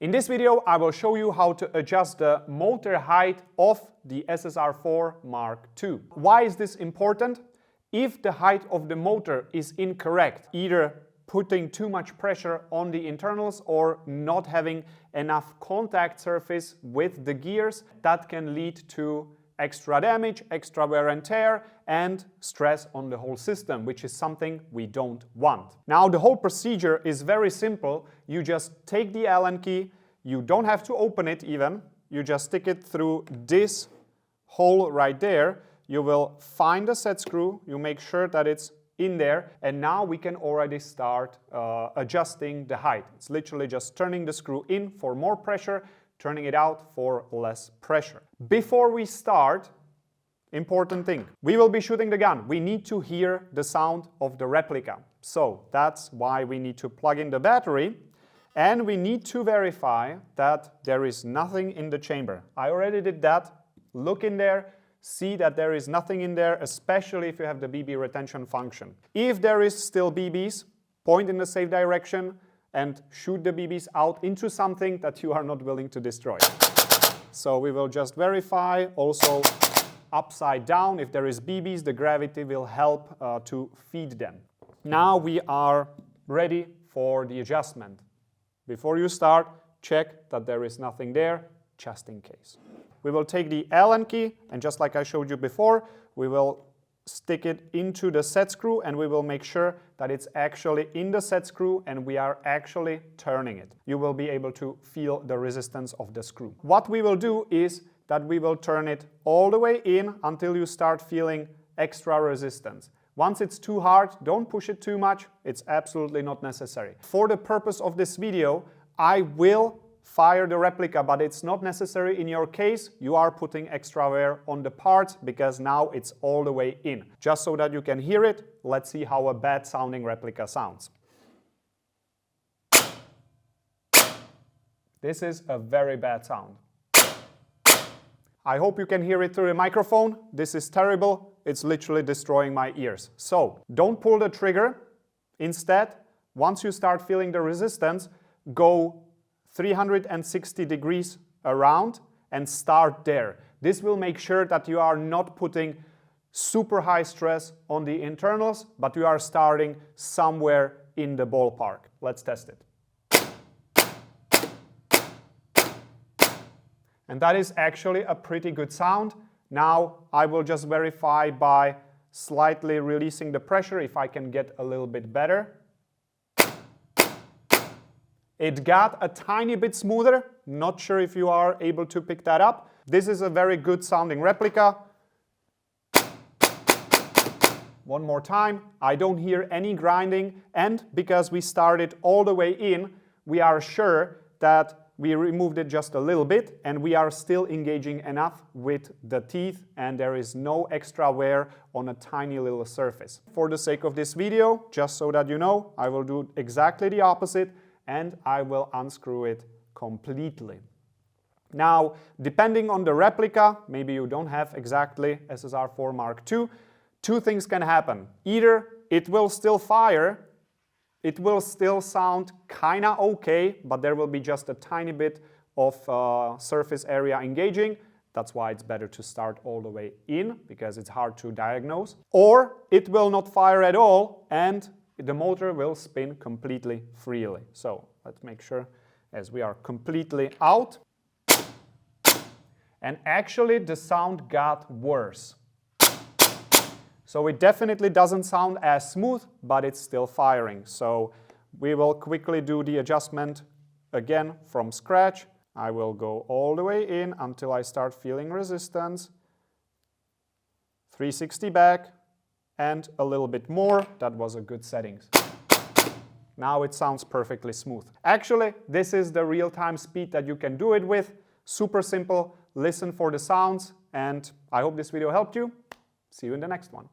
In this video, I will show you how to adjust the motor height of the SSR4 Mark II. Why is this important? If the height of the motor is incorrect, either putting too much pressure on the internals or not having enough contact surface with the gears, that can lead to extra damage, extra wear and tear, and stress on the whole system, which is something we don't want. Now, the whole procedure is very simple. You just take the Allen key, you don't have to open it even, you just stick it through this hole right there. You will find the set screw, you make sure that it's in there, and now we can already start adjusting the height. It's literally just turning the screw in for more pressure, turning it out for less pressure. Before we start, important thing, we will be shooting the gun. We need to hear the sound of the replica. So that's why we need to plug in the battery, and we need to verify that there is nothing in the chamber. I already did that. Look in there, see that there is nothing in there, especially if you have the BB retention function. If there is still BBs, point in the safe direction and shoot the BBs out into something that you are not willing to destroy. So we will just verify also upside down. If there is BBs, the gravity will help to feed them. Now we are ready for the adjustment. Before you start, check that there is nothing there, just in case. We will take the Allen key, and just like I showed you before, we will stick it into the set screw, and we will make sure that it's actually in the set screw and we are actually turning it. You will be able to feel the resistance of the screw. What we will do is that we will turn it all the way in until you start feeling extra resistance. Once it's too hard, don't push it too much. It's absolutely not necessary. For the purpose of this video, I will fire the replica, but it's not necessary in your case. You are putting extra wear on the parts because now it's all the way in. Just so that you can hear it, let's see how a bad sounding replica sounds. This is a very bad sound. I hope you can hear it through the microphone. This is terrible. It's literally destroying my ears. So don't pull the trigger. Instead, once you start feeling the resistance, go 360 degrees around and start there. This will make sure that you are not putting super high stress on the internals, but you are starting somewhere in the ballpark. Let's test it. And that is actually a pretty good sound. Now I will just verify by slightly releasing the pressure if I can get a little bit better. It got a tiny bit smoother. Not sure if you are able to pick that up. This is a very good sounding replica. One more time. I don't hear any grinding, and because we started all the way in, we are sure that we removed it just a little bit and we are still engaging enough with the teeth, and there is no extra wear on a tiny little surface. For the sake of this video, just so that you know, I will do exactly the opposite, and I will unscrew it completely. Now, depending on the replica, maybe you don't have exactly SSR4 Mark II, two things can happen. Either it will still fire, it will still sound kinda okay, but there will be just a tiny bit of surface area engaging. That's why it's better to start all the way in, because it's hard to diagnose. Or it will not fire at all, and the motor will spin completely freely. So let's make sure as we are completely out. And actually the sound got worse. So it definitely doesn't sound as smooth, but it's still firing. So we will quickly do the adjustment again from scratch. I will go all the way in until I start feeling resistance. 360 back. And a little bit more. That was a good settings. Now it sounds perfectly smooth. Actually, this is the real-time speed that you can do it with. Super simple. Listen for the sounds, and I hope this video helped you. See you in the next one.